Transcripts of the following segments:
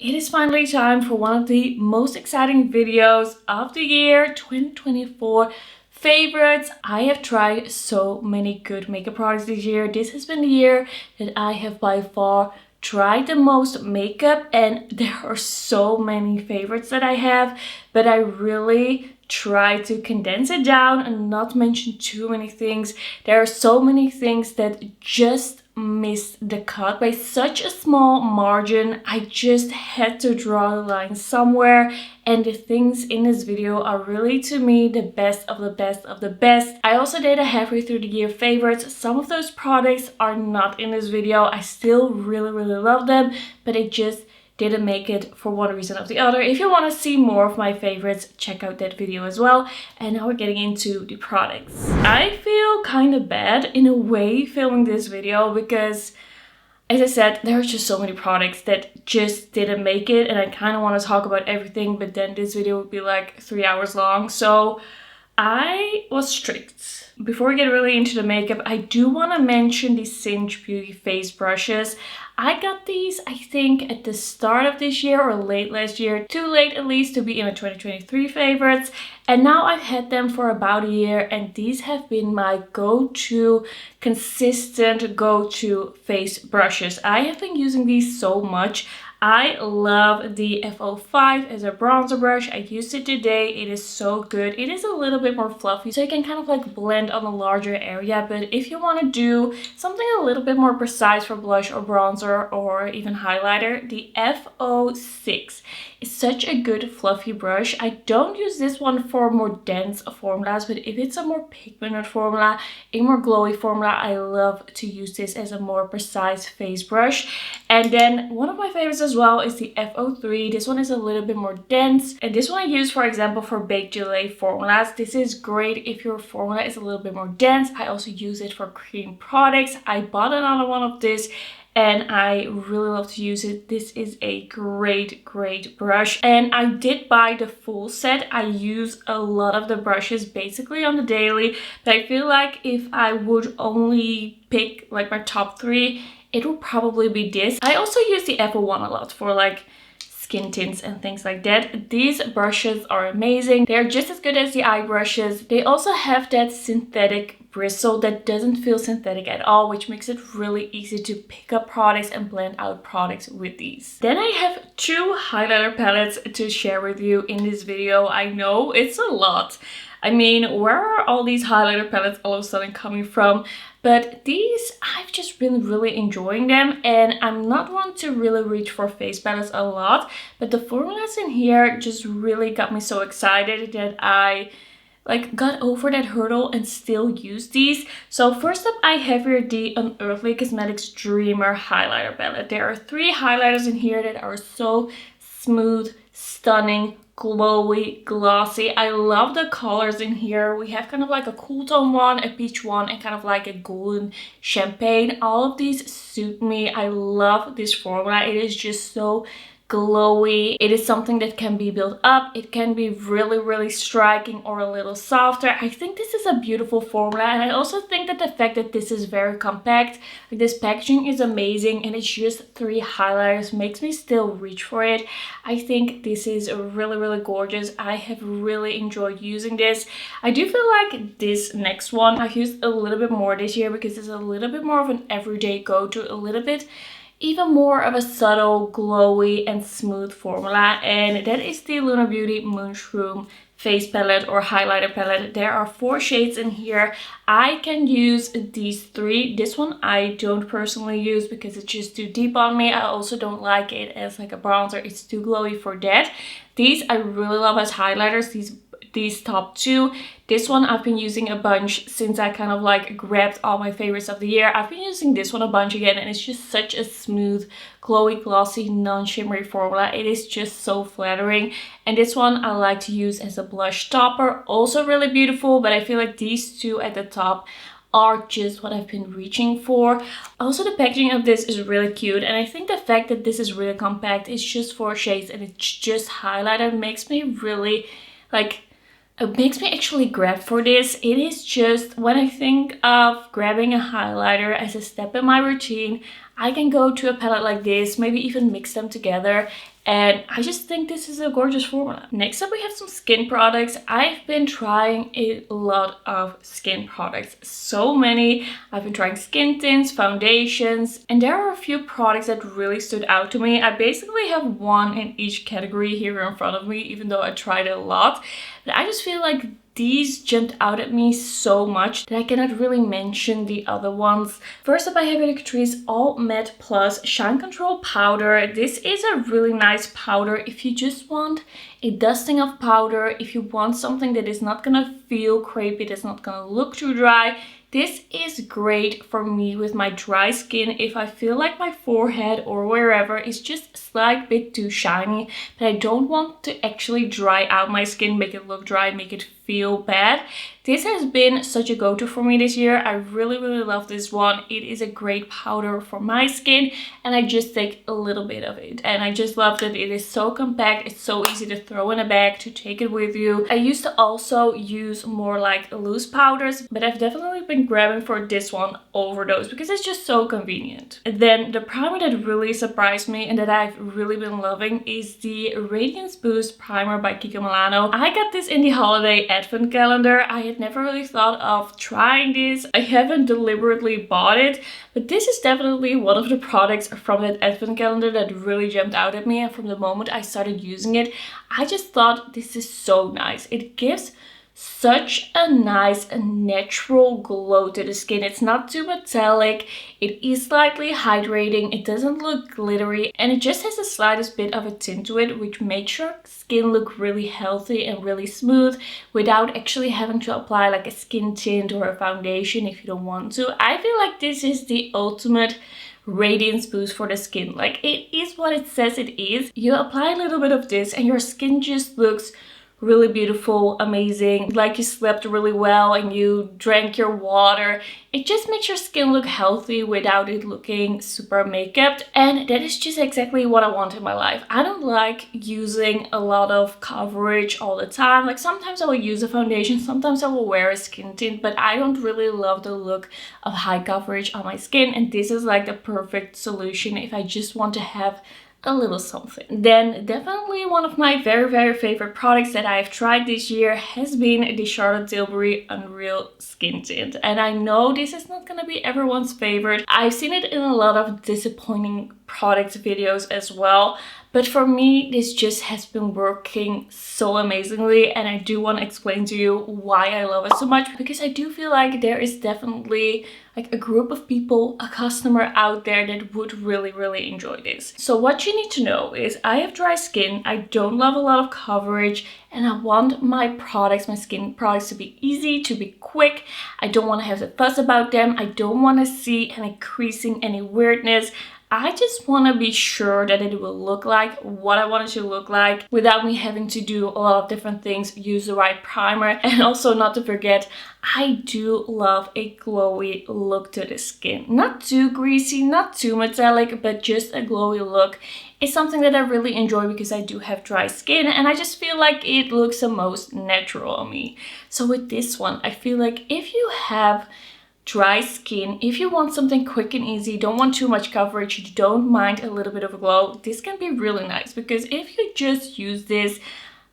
It is finally time for one of the most exciting videos of the year 2024 favorites. I have tried so many good makeup products this year. This has been the year that I have by far tried the most makeup, and there are so many favorites that I have, but I really try to condense it down and not mention too many things. There are so many things that just missed the cut by such a small margin. I just had to draw the line somewhere, and the things in this video are really, to me, the best of the best of the best. I also did a halfway through the year favorites. Some of those products are not in this video. I still really love them, but it just didn't make it for one reason or the other. If you want to see more of my favorites, check out that video as well. And now we're getting into the products. I feel kind of bad in a way filming this video because, as I said, there are just so many products that just didn't make it, and I kind of want to talk about everything, but then this video would be like 3 hours long. So I was strict. Before we get really into the makeup, I do want to mention the Singe Beauty face brushes. I got these, I think, at the start of this year or late last year. Too late at least to be in my 2023 favorites. And now I've had them for about a year, and these have been my go-to, consistent go-to face brushes. I have been using these so much. I love the F05 as a bronzer brush. I used it today. It is so good. It is a little bit more fluffy, so you can kind of like blend on a larger area. But if you want to do something a little bit more precise for blush or bronzer or even highlighter, the F06 is such a good fluffy brush. I don't use this one for more dense formulas, but if it's a more pigmented formula, a more glowy formula, I love to use this as a more precise face brush. And then one of my favorites as well is the F03. This one is a little bit more dense, and this one I use, for example, for baked gelée formulas. This is great if your formula is a little bit more dense. I also use it for cream products. I bought another one of this, and I really love to use it. This is a great brush, and I did buy the full set. I use a lot of the brushes basically on the daily, but I feel like if I would only pick like my top 3, it will probably be this. I also use the F01 a lot for like skin tints and things like that. These brushes are amazing. They're just as good as the eye brushes. They also have that synthetic bristle that doesn't feel synthetic at all, which makes it really easy to pick up products and blend out products with these. Then I have 2 highlighter palettes to share with you in this video. I know it's a lot. I mean, where are all these highlighter palettes all of a sudden coming from? But these, I've just been really enjoying them, and I'm not one to really reach for face palettes a lot, but the formulas in here just really got me so excited that I like got over that hurdle and still use these. So first up, I have here the Unearthly Cosmetics Dreamer highlighter palette. There are 3 highlighters in here that are so smooth, stunning, glowy, glossy. I love the colors in here. We have kind of like a cool tone one, a peach one, and kind of like a golden champagne. All of these suit me. I love this formula. It is just so glowy. It is something that can be built up. It can be really striking or a little softer. I think this is a beautiful formula, and I also think that the fact that this is very compact, like this packaging is amazing, and it's just 3 highlighters makes me still reach for it. I think this is really gorgeous. I have really enjoyed using this. I do feel like this next one I've used a little bit more this year because it's a little bit more of an everyday go-to, a little bit even more of a subtle, glowy and smooth formula, and that is the Lunar Beauty Moonshroom face palette or highlighter palette. There are 4 shades in here. I can use these 3. This one I don't personally use because it's just too deep on me. I also don't like it as like a bronzer. It's too glowy for that. These I really love as highlighters. These top 2. This one I've been using a bunch since I kind of like grabbed all my favorites of the year. I've been using this one a bunch again, and it's just such a smooth, glowy, glossy, non-shimmery formula. It is just so flattering. And this one I like to use as a blush topper. Also really beautiful, but I feel like these 2 at the top are just what I've been reaching for. Also, the packaging of this is really cute, and I think the fact that this is really compact, it's just 4 shades and it's just highlighter, makes me really like, it makes me actually grab for this. It is just, when I think of grabbing a highlighter as a step in my routine, I can go to a palette like this, maybe even mix them together, And I just think this is a gorgeous formula. Next up we have some skin products. I've been trying a lot of skin products, so many. I've been trying skin tints, foundations, and there are a few products that really stood out to me. I basically have one in each category here in front of me, even though I tried a lot. But I just feel like these jumped out at me so much that I cannot really mention the other ones. First up I have the Catrice All Matte Plus Shine Control Powder. This is a really nice powder if you just want a dusting of powder, if you want something that is not gonna feel crepey, that's not gonna look too dry. This is great for me with my dry skin if I feel like my forehead or wherever is just a slight bit too shiny, but I don't want to actually dry out my skin, make it look dry, make it feel bad. This has been such a go-to for me this year. I really love this one. It is a great powder for my skin and I just take a little bit of it. And I just love that it is so compact. It's so easy to throw in a bag, to take it with you. I used to also use more like loose powders, but I've definitely been grabbing for this one over those because it's just so convenient. And then the primer that really surprised me and that I've really been loving is the Radiance Boost Primer by Kiko Milano. I got this in the holiday advent calendar. I had never really thought of trying this. I haven't deliberately bought it, but this is definitely one of the products from that advent calendar that really jumped out at me, and from the moment I started using it, I just thought this is so nice. It gives such a nice and natural glow to the skin. It's not too metallic, it is slightly hydrating, it doesn't look glittery, and it just has the slightest bit of a tint to it, which makes your skin look really healthy and really smooth without actually having to apply like a skin tint or a foundation if you don't want to. I feel like this is the ultimate radiance boost for the skin. Like, it is what it says it is. You apply a little bit of this and your skin just looks really beautiful, amazing, like you slept really well and you drank your water. It just makes your skin look healthy without it looking super makeup, and that is just exactly what I want in my life. I don't like using a lot of coverage all the time. Like, sometimes I will use a foundation, sometimes I will wear a skin tint, but I don't really love the look of high coverage on my skin, and this is like the perfect solution if I just want to have a little something. Then definitely one of my very favorite products that I've tried this year has been the Charlotte Tilbury Unreal Skin Tint. And I know this is not gonna be everyone's favorite. I've seen it in a lot of disappointing product videos as well. But for me, this just has been working so amazingly, and I do want to explain to you why I love it so much, because I do feel like there is definitely like a group of people, a customer out there that would really enjoy this. So what you need to know is I have dry skin, I don't love a lot of coverage, and I want my products, my skin products, to be easy, to be quick. I don't want to have to fuss about them. I don't want to see any creasing, any weirdness. I just want to be sure that it will look like what I want it to look like without me having to do a lot of different things, use the right primer, and also not to forget, I do love a glowy look to the skin. Not too greasy, not too metallic, but just a glowy look is something that I really enjoy because I do have dry skin and I just feel like it looks the most natural on me. So with this one, I feel like if you have dry skin, if you want something quick and easy, don't want too much coverage, you don't mind a little bit of a glow, this can be really nice. Because if you just use this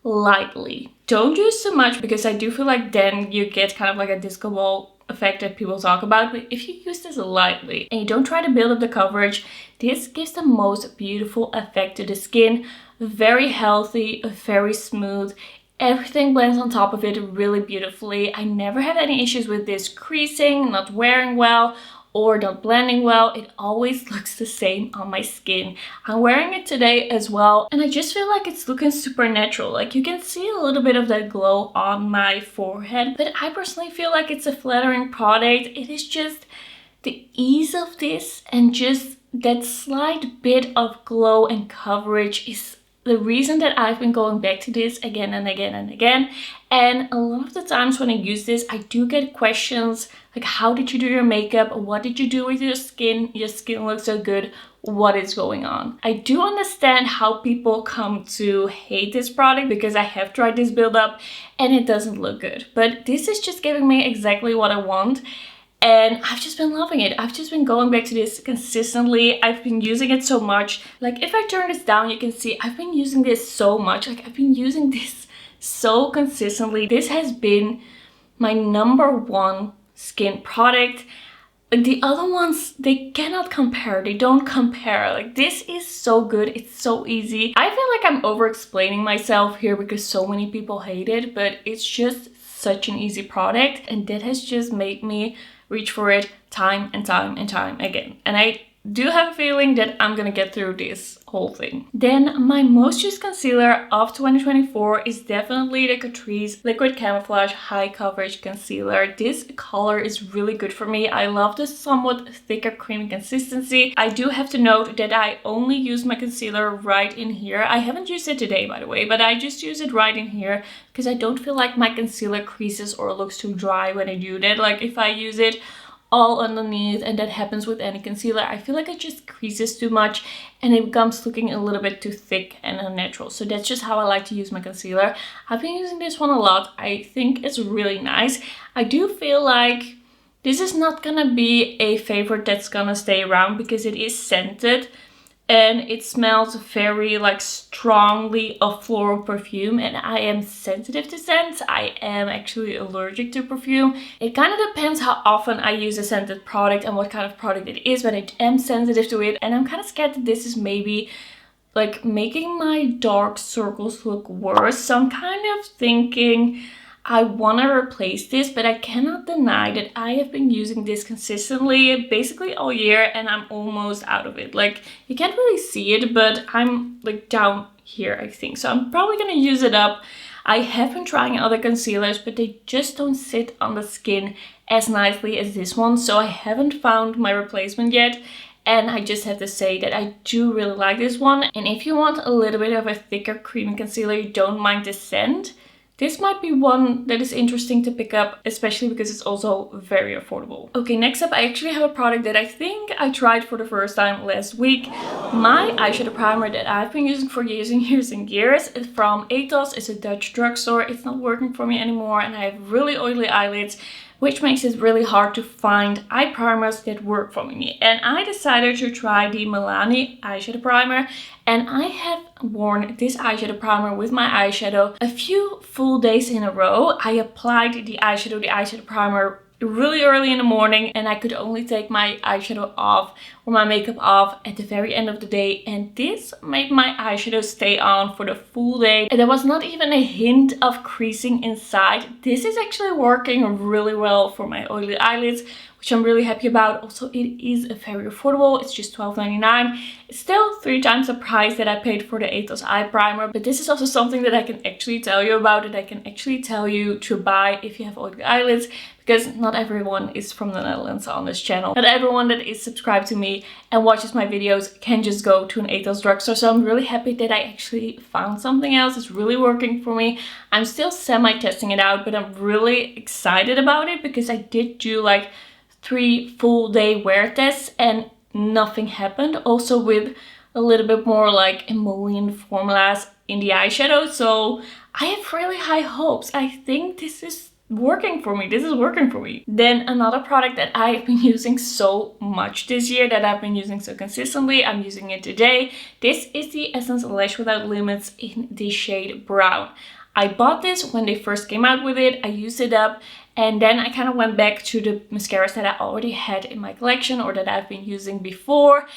lightly, don't use too much, because I do feel like then you get kind of like a disco ball effect that people talk about. But if you use this lightly and you don't try to build up the coverage, this gives the most beautiful effect to the skin. Very healthy, very smooth. Everything blends on top of it really beautifully. I never had any issues with this creasing, not wearing well, or not blending well. It always looks the same on my skin. I'm wearing it today as well, and I just feel like it's looking super natural. Like, you can see a little bit of that glow on my forehead, but I personally feel like it's a flattering product. It is just the ease of this and just that slight bit of glow and coverage is the reason that I've been going back to this again and again and again. And a lot of the times when I use this, I do get questions like, how did you do your makeup? What did you do with your skin? Your skin looks so good. What is going on? I do understand how people come to hate this product, because I have tried this build up and it doesn't look good. But this is just giving me exactly what I want. And I've just been loving it. I've just been going back to this consistently. I've been using it so much. Like if I turn this down, you can see I've been using this so much. Like I've been using this so consistently. This has been my #1 skin product. Like the other ones, they cannot compare. They don't compare. Like this is so good. It's so easy. I feel like I'm over explaining myself here because so many people hate it, but it's just such an easy product, and that has just made me reach for it time and time and time again. And I do have a feeling that I'm gonna get through this whole thing. Then my most used concealer of 2024 is definitely the Catrice Liquid Camouflage High Coverage Concealer. This color is really good for me. I love the somewhat thicker creamy consistency. I do have to note that I only use my concealer right in here. I haven't used it today, by the way, but I just use it right in here because I don't feel like my concealer creases or looks too dry when I do that. Like if I use it all underneath, and that happens with any concealer, I feel like it just creases too much and it becomes looking a little bit too thick and unnatural. So that's just how I like to use my concealer. I've been using this one a lot. I think it's really nice. I do feel like this is not gonna be a favorite that's gonna stay around because it is scented and it smells very like strongly of floral perfume, and I am sensitive to scents. I am actually allergic to perfume. It kind of depends how often I use a scented product and what kind of product it is, but I am sensitive to it, and I'm kind of scared that this is maybe like making my dark circles look worse. So I'm kind of thinking I want to replace this, but I cannot deny that I have been using this consistently basically all year, and I'm almost out of it. Like you can't really see it, but I'm like down here, I think. So I'm probably going to use it up. I have been trying other concealers, but they just don't sit on the skin as nicely as this one. So I haven't found my replacement yet. And I just have to say that I do really like this one. And if you want a little bit of a thicker creamy concealer, you don't mind the scent, this might be one that is interesting to pick up, especially because it's also very affordable. Okay, next up, I actually have a product that I think I tried for the first time last week. My eyeshadow primer that I've been using for years and years and years. It's from Ethos. It's a Dutch drugstore. It's not working for me anymore, and I have really oily eyelids, which makes it really hard to find eye primers that work for me. And I decided to try the Milani eyeshadow primer, and I have worn this eyeshadow primer with my eyeshadow a few full days in a row. I applied the eyeshadow primer really early in the morning, and I could only take my eyeshadow off or my makeup off at the very end of the day, and this made my eyeshadow stay on for the full day, and there was not even a hint of creasing inside. This is actually working really well for my oily eyelids, which I'm really happy about. Also, it is very affordable. It's just $12.99. It's still 3 times the price that I paid for the Ethos eye primer, but this is also something that I can actually tell you about, that I can actually tell you to buy if you have oily eyelids, because not everyone is from the Netherlands on this channel. Not everyone that is subscribed to me and watches my videos can just go to an Ethos drugstore. So I'm really happy that I actually found something else. It's really working for me. I'm still semi-testing it out, but I'm really excited about it because I did do like 3 full day wear tests and nothing happened. Also with a little bit more like emollient formulas in the eyeshadow. So I have really high hopes. I think this is working for me. This is working for me. Then another product that I've been using so much this year, that I've been using so consistently, I'm using it today. This is the Essence Lash Without Limits in the shade Brown. I bought this when they first came out with it. I used it up, and then I kind of went back to the mascaras that I already had in my collection or that I've been using before.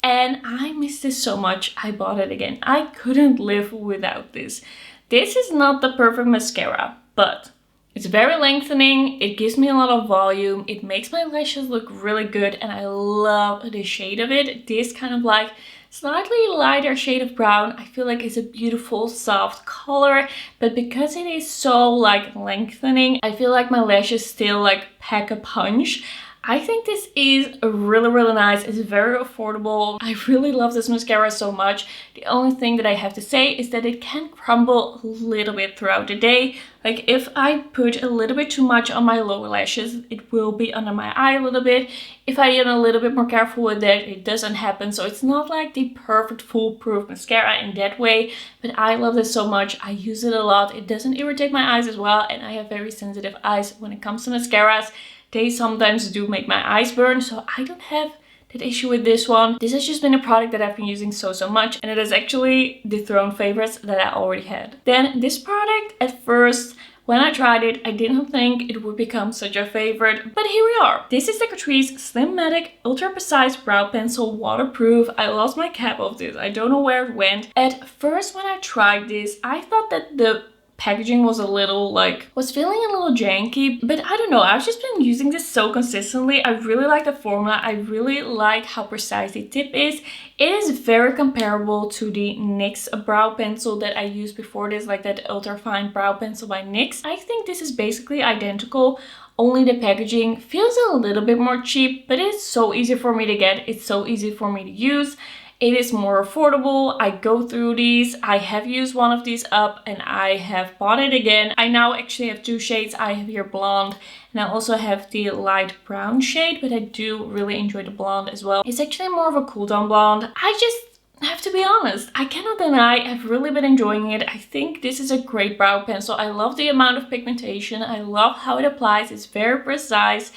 And I missed this so much, I bought it again. I couldn't live without this. This is not the perfect mascara, but it's very lengthening, it gives me a lot of volume, it makes my lashes look really good, and I love the shade of it. This kind of like slightly lighter shade of brown, I feel like it's a beautiful soft color, but because it is so like lengthening, I feel like my lashes still like pack a punch. I think this is really nice. It's very affordable. I really love this mascara so much. The only thing that I have to say is that it can crumble a little bit throughout the day. Like if I put a little bit too much on my lower lashes, it will be under my eye a little bit. If I am a little bit more careful with that, it doesn't happen. So it's not like the perfect foolproof mascara in that way, but I love this so much. I use it a lot. It doesn't irritate my eyes as well, and I have very sensitive eyes when it comes to mascaras. They sometimes do make my eyes burn, so I don't have that issue with this one. This has just been a product that I've been using so much, and it has actually dethroned favorites that I already had. Then this product, at first, when I tried it, I didn't think it would become such a favorite, but here we are. This is the Catrice Slim Matic Ultra Precise Brow Pencil Waterproof. I lost my cap of this. I don't know where it went. At first, when I tried this, I thought that the packaging was a little was feeling a little janky, but I don't know, I've just been using this so consistently. I really like the formula. I really like how precise the tip is. It is very comparable to the NYX brow pencil that I used before this, like that ultra fine brow pencil by NYX. I think this is basically identical, only the packaging feels a little bit more cheap, but it's so easy for me to get. It's so easy for me to use. It is more affordable. I go through these. I have used one of these up and I have bought it again. I now actually have two shades. I have here blonde and I also have the light brown shade, but I do really enjoy the blonde as well. It's actually more of a cool down blonde. I just have to be honest, I cannot deny I've really been enjoying it. I think this is a great brow pencil. I love the amount of pigmentation. I love how it applies. It's very precise.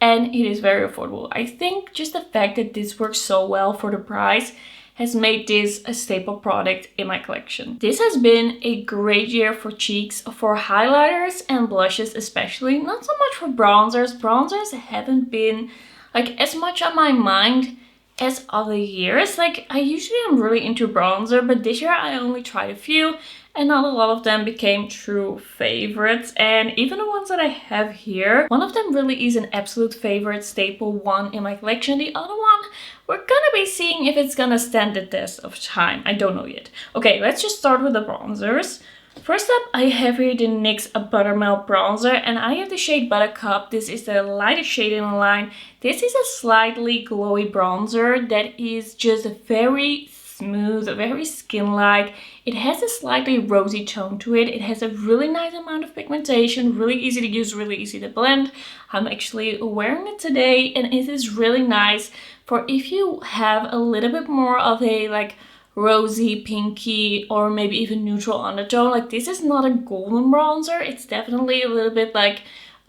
And it is very affordable. I think just the fact that this works so well for the price has made this a staple product in my collection. This has been a great year for cheeks, for highlighters and blushes especially. Not so much for bronzers. Bronzers haven't been as much on my mind as other years. I usually am really into bronzer, but this year I only tried a few and not a lot of them became true favorites. And even the ones that I have here, one of them really is an absolute favorite, staple one in my collection. The other one, we're gonna be seeing if it's gonna stand the test of time. I don't know yet. Okay, let's just start with the bronzers. First up, I have here the NYX Buttermilk Bronzer, and I have the shade Buttercup. This is the lightest shade in the line. This is a slightly glowy bronzer that is just very smooth, very skin-like. It has a slightly rosy tone to it. It has a really nice amount of pigmentation, really easy to use, really easy to blend. I'm actually wearing it today and it is really nice for if you have a little bit more of a rosy, pinky, or maybe even neutral undertone. This is not a golden bronzer. It's definitely a little bit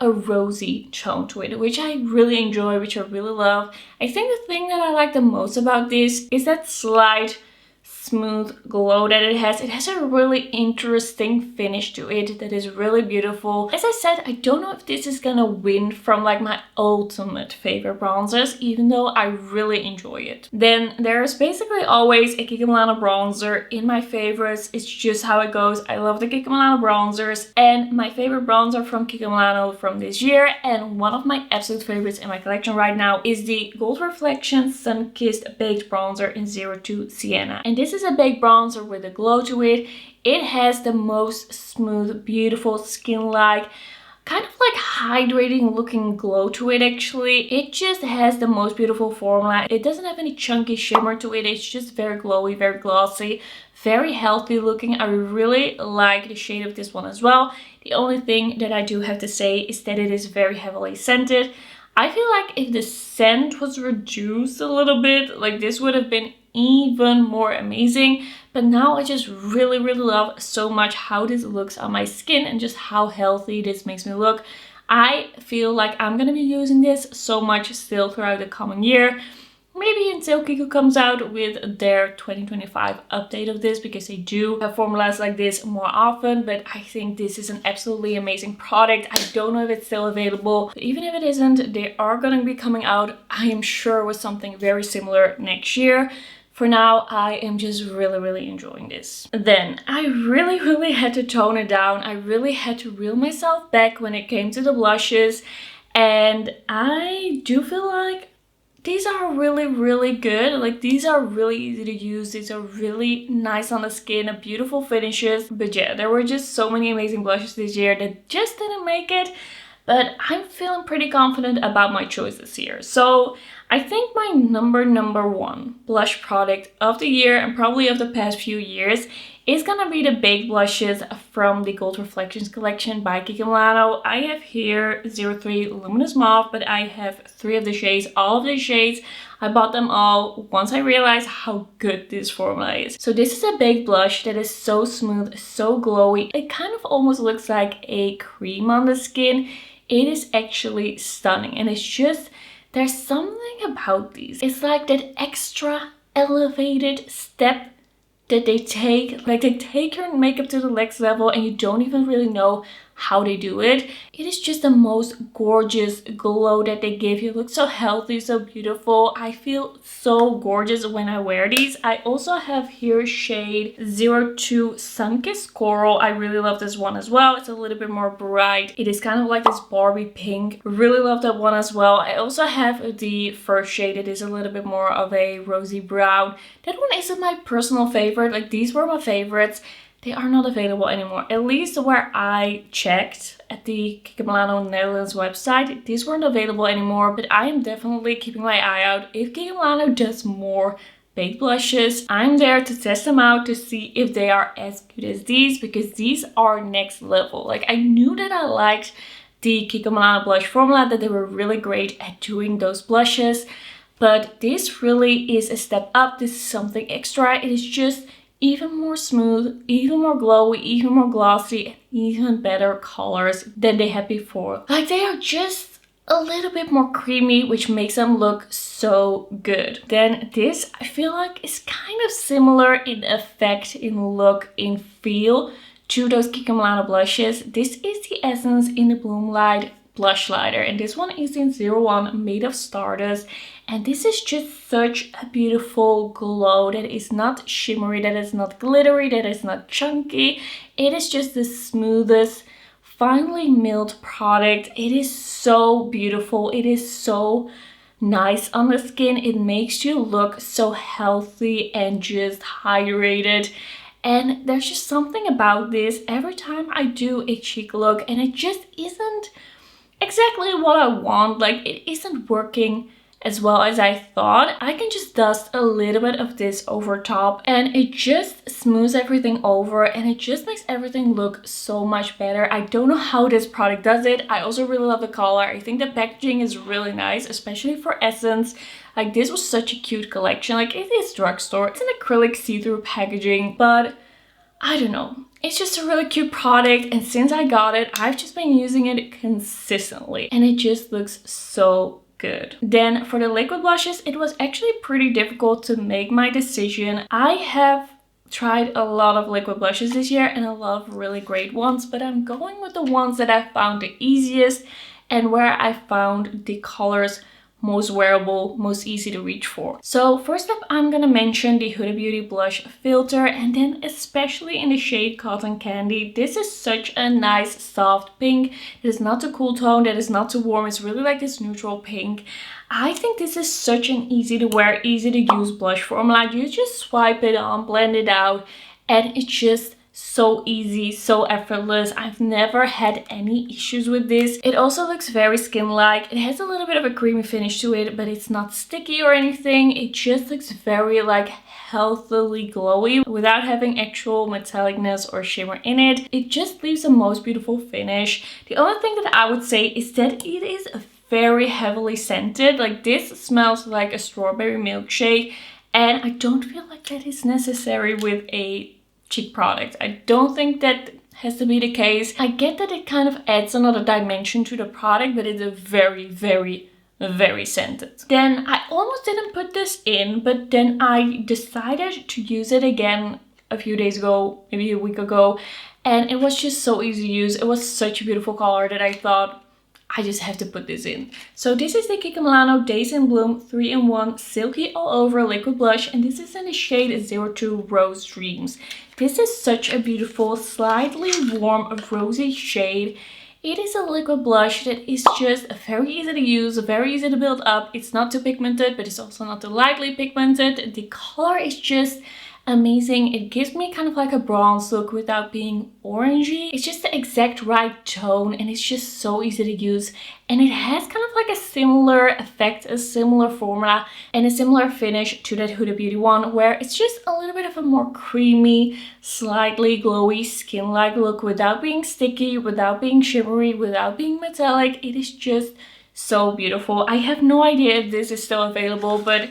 a rosy tone to it, which I really enjoy, which I really love. I think the thing that I like the most about this is that slight smooth glow that it has. It has a really interesting finish to it that is really beautiful. As I said, I don't know if this is gonna win from my ultimate favorite bronzers, even though I really enjoy it. Then there's basically always a Kiko Milano bronzer in my favorites. It's just how it goes. I love the Kiko Milano bronzers, and my favorite bronzer from Kiko Milano from this year, and one of my absolute favorites in my collection right now, is the Gold Reflection Sun Kissed Baked Bronzer in 02 Sienna. And this is a baked bronzer with a glow to it. It has the most smooth, beautiful, skin-like, kind of hydrating looking glow to it actually. It just has the most beautiful formula. It doesn't have any chunky shimmer to it. It's just very glowy, very glossy, very healthy looking. I really like the shade of this one as well. The only thing that I do have to say is that it is very heavily scented. I feel like if the scent was reduced a little bit, this would have been even more amazing. But now I just really love so much how this looks on my skin and just how healthy this makes me look. I feel like I'm gonna be using this so much still throughout the coming year. Maybe until Kiko comes out with their 2025 update of this, because they do have formulas like this more often. But I think this is an absolutely amazing product. I don't know if it's still available, but even if it isn't, they are going to be coming out, I am sure, with something very similar next year. For now, I am just really enjoying this. Then I really had to tone it down. I really had to reel myself back when it came to the blushes, and I do feel like these are really good. These are really easy to use. These are really nice on the skin, beautiful finishes. But yeah, there were just so many amazing blushes this year that just didn't make it. But I'm feeling pretty confident about my choices here. So I think my number one blush product of the year, and probably of the past few years, is gonna be the baked blushes from the Gold Reflections collection by Kiko Milano. I have here 03 Luminous Mauve, but I have 3 of the shades. All of the shades, I bought them all once I realized how good this formula is. So this is a baked blush that is so smooth, so glowy. It kind of almost looks like a cream on the skin. it is actually stunning. And it's just, there's something about these. It's like that extra elevated step that they take. Like they take your makeup to the next level and you don't even really know how they do it. It is just the most gorgeous glow that they give you. Look so healthy, so beautiful. I feel so gorgeous when I wear these. I also have here shade 02 Sunkissed Coral. I really love this one as well. It's a little bit more bright. It is kind of like this Barbie pink. Really love that one as well. I also have the first shade. It is a little bit more of a rosy brown. That one isn't my personal favorite. Like these were my favorites. They are not available anymore, at least where I checked at the Milano Netherlands website. These weren't available anymore, but I am definitely keeping my eye out. If Milano does more baked blushes, I'm there to test them out to see if they are as good as these, because these are next level. Like I knew that I liked the Milano blush formula, that they were really great at doing those blushes, but this really is a step up. This is something extra. It is just even more smooth, even more glowy, even more glossy, and even better colors than they had before. Like they are just a little bit more creamy, which makes them look so good. Then this, I feel like, is kind of similar in effect, in look, in feel to those Milano blushes. This is the Essence in the Bloom Light Blushlighter, and this one is in 01 Made of Stardust. And this is just such a beautiful glow that is not shimmery, that is not glittery, that is not chunky. It is just the smoothest, finely milled product. It is so beautiful. It is so nice on the skin. It makes you look so healthy and just hydrated. And there's just something about this. Every time I do a cheek look and it just isn't exactly what I want, like it isn't working as well as I thought, I can just dust a little bit of this over top and it just smooths everything over and it just makes everything look so much better. I don't know how this product does it. I also really love the color. I think the packaging is really nice, especially for Essence. Like this was such a cute collection. Like it is drugstore. It's an acrylic see-through packaging, but I don't know. It's just a really cute product, and since I got it, I've just been using it consistently and it just looks so good. Then for the liquid blushes, it was actually pretty difficult to make my decision. I have tried a lot of liquid blushes this year and a lot of really great ones, but I'm going with the ones that I found the easiest and where I found the colors most wearable, most easy to reach for. So first up, I'm gonna mention the Huda Beauty blush filter, and then especially in the shade Cotton Candy. This is such a nice soft pink. It is not too cool tone, that is not too warm. It's really like this neutral pink. I think this is such an easy to wear, easy to use blush formula. You just swipe it on, blend it out, and it's just so easy, so effortless. I've never had any issues with this. It also looks very skin-like. It has a little bit of a creamy finish to it, but it's not sticky or anything. It just looks very like healthily glowy without having actual metallicness or shimmer in it. It just leaves the most beautiful finish. The only thing that I would say is that it is very heavily scented. Like this smells like a strawberry milkshake, and I don't feel like that is necessary with a cheek product. I don't think that has to be the case. I get that it kind of adds another dimension to the product, but it's a very, very, very scented. Then I almost didn't put this in, but then I decided to use it again a few days ago, maybe a week ago, and it was just so easy to use. It was such a beautiful color that I thought I just have to put this in. So this is the Kiko Milano Days in Bloom 3-in-1 Silky All Over Liquid Blush, and this is in the shade 02 Rose Dreams. This is such a beautiful, slightly warm, rosy shade. It is a liquid blush that is just very easy to use, very easy to build up. It's not too pigmented, but it's also not too lightly pigmented. The color is just amazing. It gives me kind of like a bronze look without being orangey. It's just the exact right tone, and it's just so easy to use. And it has kind of like a similar effect, a similar formula, and a similar finish to that Huda Beauty one, where it's just a little bit of a more creamy, slightly glowy, skin-like look without being sticky, without being shimmery, without being metallic. It is just so beautiful. I have no idea if this is still available, but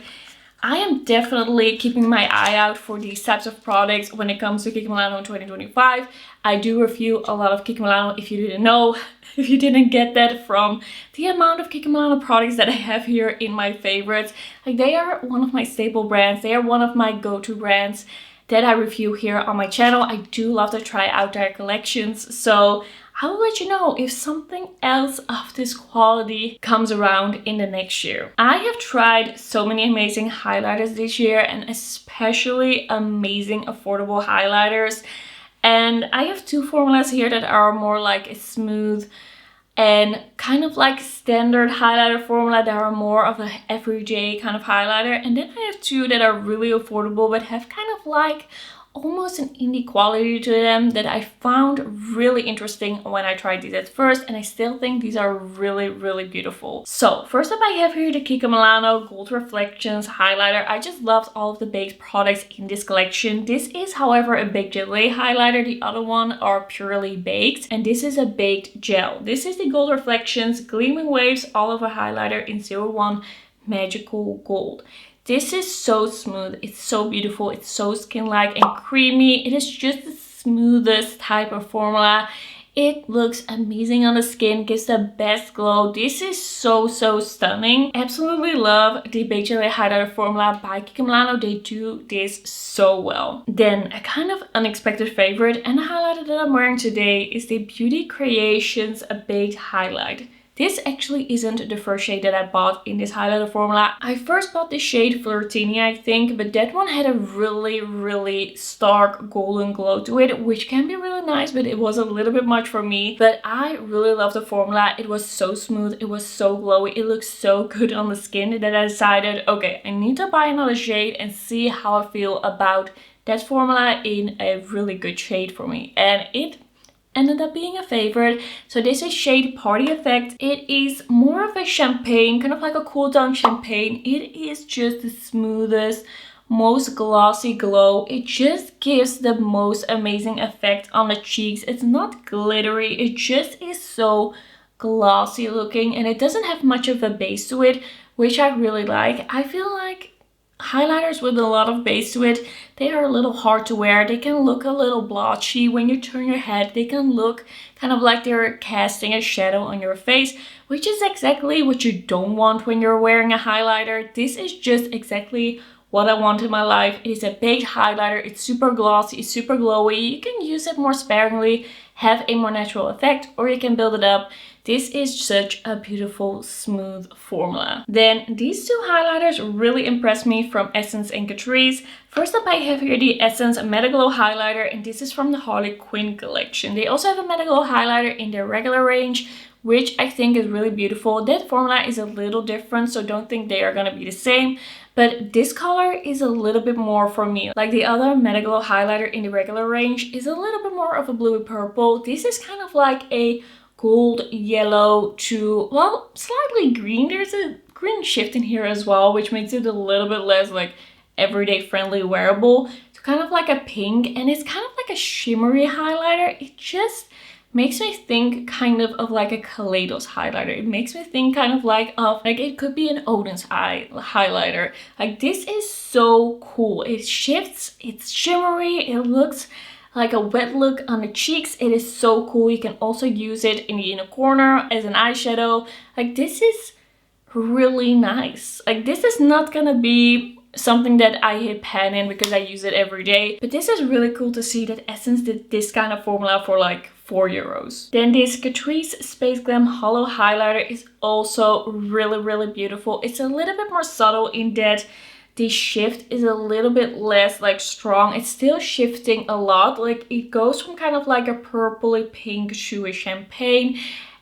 I am definitely keeping my eye out for these types of products when it comes to Kiko Milano in 2025. I do review a lot of Kiko Milano, if you didn't know, if you didn't get that from the amount of Kiko Milano products that I have here in my favorites. Like, they are one of my staple brands. They are one of my go-to brands that I review here on my channel. I do love to try out their collections, so I will let you know if something else of this quality comes around in the next year. I have tried so many amazing highlighters this year, and especially amazing affordable highlighters. And I have two formulas here that are more like a smooth and kind of like standard highlighter formula that are more of a everyday kind of highlighter. And then I have two that are really affordable but have kind of like almost an indie quality to them that I found really interesting when I tried these at first, and I still think these are really, really beautiful. So first up I have here the Kiko Milano Gold Reflections highlighter. I just loved all of the baked products in this collection. This is, however, a baked gelée highlighter. The other one are purely baked, and this is a baked gel. This is the Gold Reflections Gleaming Waves All Over Highlighter in 01 Magical Gold. This is so smooth, it's so beautiful, it's so skin-like and creamy. It is just the smoothest type of formula. It looks amazing on the skin, gives the best glow. This is so stunning. Absolutely love the Baked Gelée Highlighter formula by Kiko Milano. They do this so well. Then a kind of unexpected favorite and a highlighter that I'm wearing today is the Beauty Creations Baked Highlight. This actually isn't the first shade that I bought in this highlighter formula. I first bought the shade Flirtini, I think, but that one had a really stark golden glow to it, which can be really nice, but it was a little bit much for me. But I really love the formula. It was so smooth, it was so glowy, it looked so good on the skin that I decided, okay, I need to buy another shade and see how I feel about that formula in a really good shade for me. And it ended up being a favorite. So this is shade Party Effect. It is more of a champagne, kind of like a cool down champagne. It is just the smoothest, most glossy glow. It just gives the most amazing effect on the cheeks. It's not glittery, it just is so glossy looking, and it doesn't have much of a base to it, which I really like. I feel like highlighters with a lot of base to it, they are a little hard to wear. They can look a little blotchy when you turn your head. They can look kind of like they're casting a shadow on your face, which is exactly what you don't want when you're wearing a highlighter. This is just exactly what I want in my life. It is a baked highlighter. It's super glossy, it's super glowy. You can use it more sparingly, have a more natural effect, or you can build it up. This is such a beautiful, smooth formula. Then these two highlighters really impressed me from Essence and Catrice. First up I have here the Essence Meta Glow highlighter, and this is from the Harley Quinn collection. They also have a Meta Glow highlighter in their regular range, which I think is really beautiful. That formula is a little different, so don't think they are gonna be the same. But this color is a little bit more for me. Like the other Meta Glow highlighter in the regular range is a little bit more of a bluey purple. This is kind of like a gold yellow to, well, slightly green. There's a green shift in here as well, which makes it a little bit less like everyday friendly wearable. It's kind of like a pink, and it's kind of like a shimmery highlighter. It just makes me think kind of like a Kaleidos highlighter. It makes me think kind of like it could be an Odin's eye highlighter. Like, this is so cool. It shifts, it's shimmery, it looks like a wet look on the cheeks. It is so cool. You can also use it in the inner corner as an eyeshadow. Like, this is really nice. Like, this is not gonna be something that I hit pan in because I use it every day, but this is really cool to see that Essence did this kind of formula for like €4. Then this Catrice Space Glam Holo highlighter is also really beautiful. It's a little bit more subtle in that the shift is a little bit less like strong. It's still shifting a lot. Like, it goes from kind of like a purpley pink chewy champagne,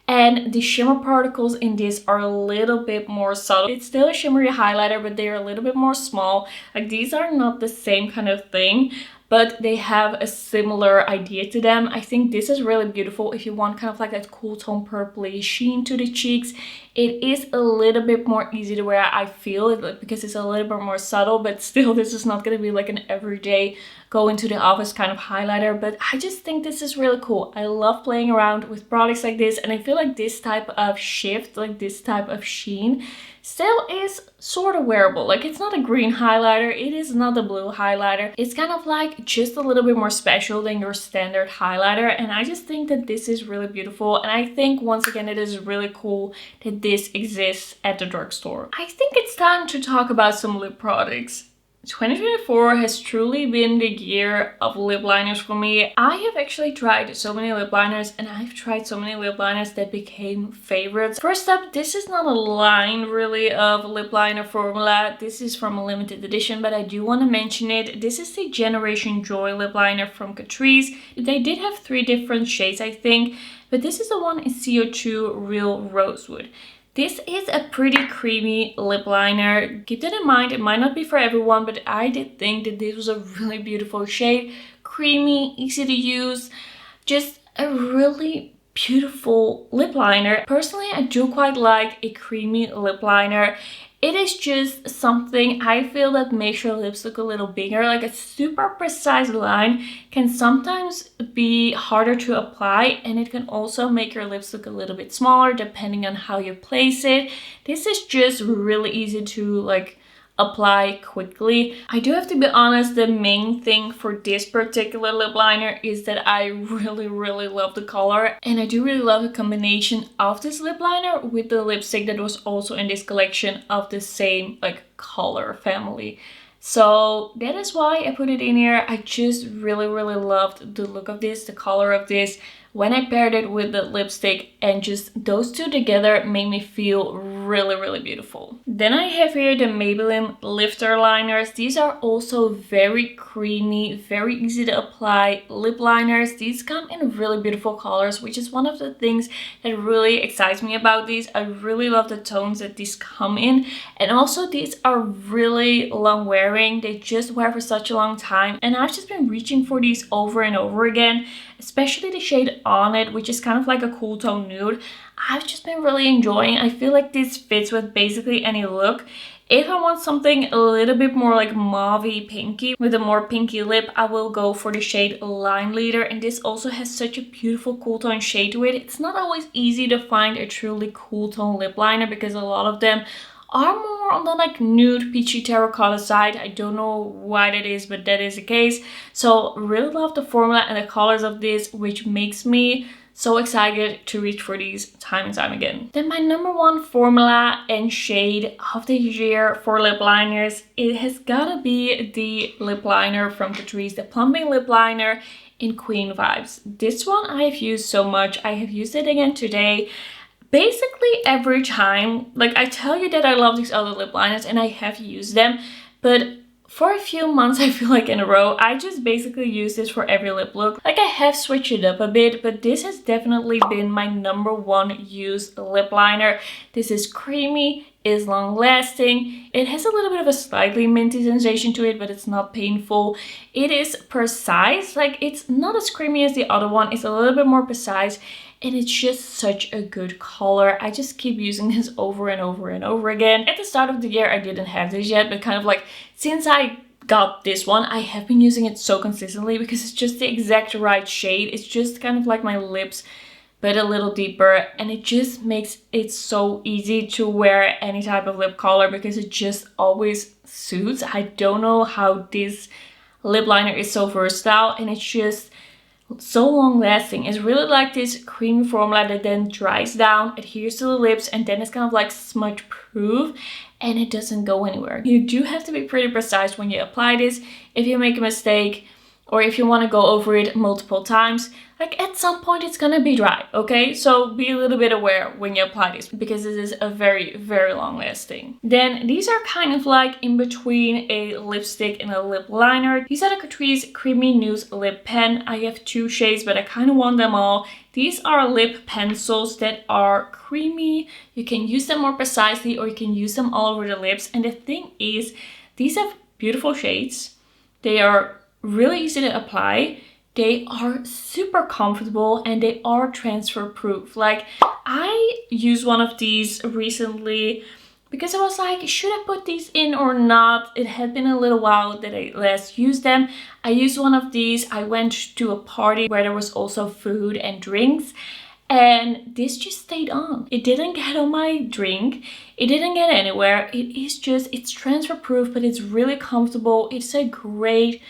and the shimmer particles in this are a little bit more subtle. It's still a shimmery highlighter, but they're a little bit more small. Like, these are not the same kind of thing, but they have a similar idea to them. I think this is really beautiful if you want kind of like that cool tone purpley sheen to the cheeks. It is a little bit more easy to wear, I feel, because it's a little bit more subtle, but still this is not going to be like an everyday go into the office kind of highlighter. But I just think this is really cool. I love playing around with products like this, and I feel like this type of shift, like this type of sheen, still is sort of wearable. Like, it's not a green highlighter, it is not a blue highlighter. It's kind of like just a little bit more special than your standard highlighter, and I just think that this is really beautiful. And I think once again it is really cool that this exists at the drugstore. I think it's time to talk about some lip products. 2024 has truly been the year of lip liners for me. I have actually tried so many lip liners, and I've tried so many lip liners that became favorites. First up, this is not a line really of lip liner formula. This is from a limited edition, but I do want to mention it. This is the Generation Joy lip liner from Catrice. They did have 3 different shades, I think, but this is the one in CO2 Real Rosewood. This is a pretty creamy lip liner. Keep that in mind, it might not be for everyone, but I did think that this was a really beautiful shade. Creamy, easy to use, just a really beautiful lip liner. Personally, I do quite like a creamy lip liner. It is just something I feel that makes your lips look a little bigger. Like, a super precise line can sometimes be harder to apply, and it can also make your lips look a little bit smaller depending on how you place it. This is just really easy to like apply quickly. I do have to be honest, the main thing for this particular lip liner is that I really love the color, and I do really love the combination of this lip liner with the lipstick that was also in this collection of the same like color family. So that is why I put it in here. I just really loved the look of this, the color of this, when I paired it with the lipstick, and just those two together made me feel really beautiful. Then I have here the Maybelline Lifter liners. These are also very creamy, very easy to apply lip liners. These come in really beautiful colors, which is one of the things that really excites me about these. I really love the tones that these come in, and also these are really long wearing. They just wear for such a long time, and I've just been reaching for these over and over again, especially the shade On It, which is kind of like a cool tone nude. I've just been really enjoying. I feel like this fits with basically any look. If I want something a little bit more like mauvey pinky with a more pinky lip, I will go for the shade Line Leader, and this also has such a beautiful cool tone shade to it. It's not always easy to find a truly cool tone lip liner because a lot of them are more on the like nude peachy terracotta side. I don't know why that is, but that is the case. So really love the formula and the colors of this, which makes me so excited to reach for these time and time again. Then my number 1 formula and shade of the year for lip liners, it has gotta be the lip liner from Catrice, the Plumping lip liner in Queen Vibes. This one I have used so much. I have used it again today. Basically every time, like, I tell you that I love these other lip liners and I have used them, but for a few months, I feel like in a row, I just basically use this for every lip look. Like, I have switched it up a bit, but this has definitely been my number 1 used lip liner. This is creamy, is long lasting. It has a little bit of a slightly minty sensation to it, but it's not painful. It is precise, like, it's not as creamy as the other one. It's a little bit more precise, and it's just such a good color. I just keep using this over and over and over again. At the start of the year, I didn't have this yet, but kind of like since I got this one, I have been using it so consistently because it's just the exact right shade. It's just kind of like my lips, but a little deeper, and it just makes it so easy to wear any type of lip color because it just always suits. I don't know how this lip liner is so versatile, and it's just so long lasting. It's really like this creamy formula that then dries down, adheres to the lips, and then it's kind of like smudge proof, and it doesn't go anywhere. You do have to be pretty precise when you apply this. If you make a mistake, or if you want to go over it multiple times, like, at some point it's gonna be dry, okay? So be a little bit aware when you apply this, because this is a very long lasting. Then these are kind of like in between a lipstick and a lip liner. These are the Catrice Creamy Nude Lip Pen. I have 2 shades, but I kind of want them all. These are lip pencils that are creamy. You can use them more precisely, or you can use them all over the lips. And the thing is, these have beautiful shades. They are really easy to apply. They are super comfortable and they are transfer proof. Like, I used one of these recently because I was like, should I put these in or not? It had been a little while that I last used them. I used one of these. I went to a party where there was also food and drinks, and this just stayed on. It didn't get on my drink. It didn't get anywhere. It's transfer proof, but it's really comfortable. It's a great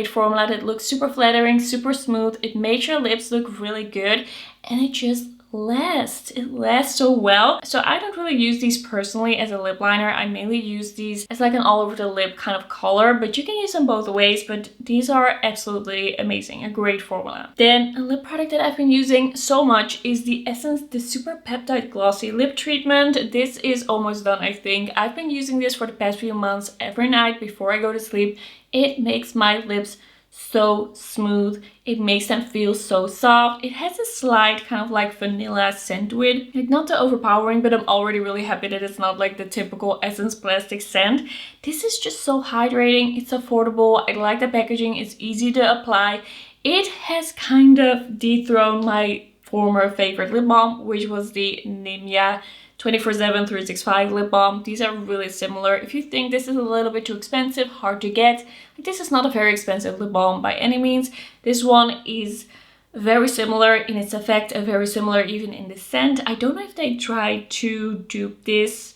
formula that looks super flattering, super smooth. It makes your lips look really good, and it just lasts. It lasts so well. So I don't really use these personally as a lip liner. I mainly use these as like an all over the lip kind of color, but you can use them both ways. But these are absolutely amazing, a great formula. Then a lip product that I've been using so much is the Essence the Super Peptide Glossy Lip Treatment. This is almost done, I think. I've been using this for the past few months every night before I go to sleep. It makes my lips so smooth. It makes them feel so soft. It has a slight kind of like vanilla scent to it. Like, not too overpowering, but I'm already really happy that it's not like the typical Essence plastic scent. This is just so hydrating. It's affordable. I like the packaging. It's easy to apply. It has kind of dethroned my former favorite lip balm, which was the Nimya 24/7 365 lip balm. These are really similar. If you think this is a little bit too expensive, hard to get, like, this is not a very expensive lip balm by any means. This one is very similar in its effect, very similar even in the scent. I don't know if they tried to dupe this.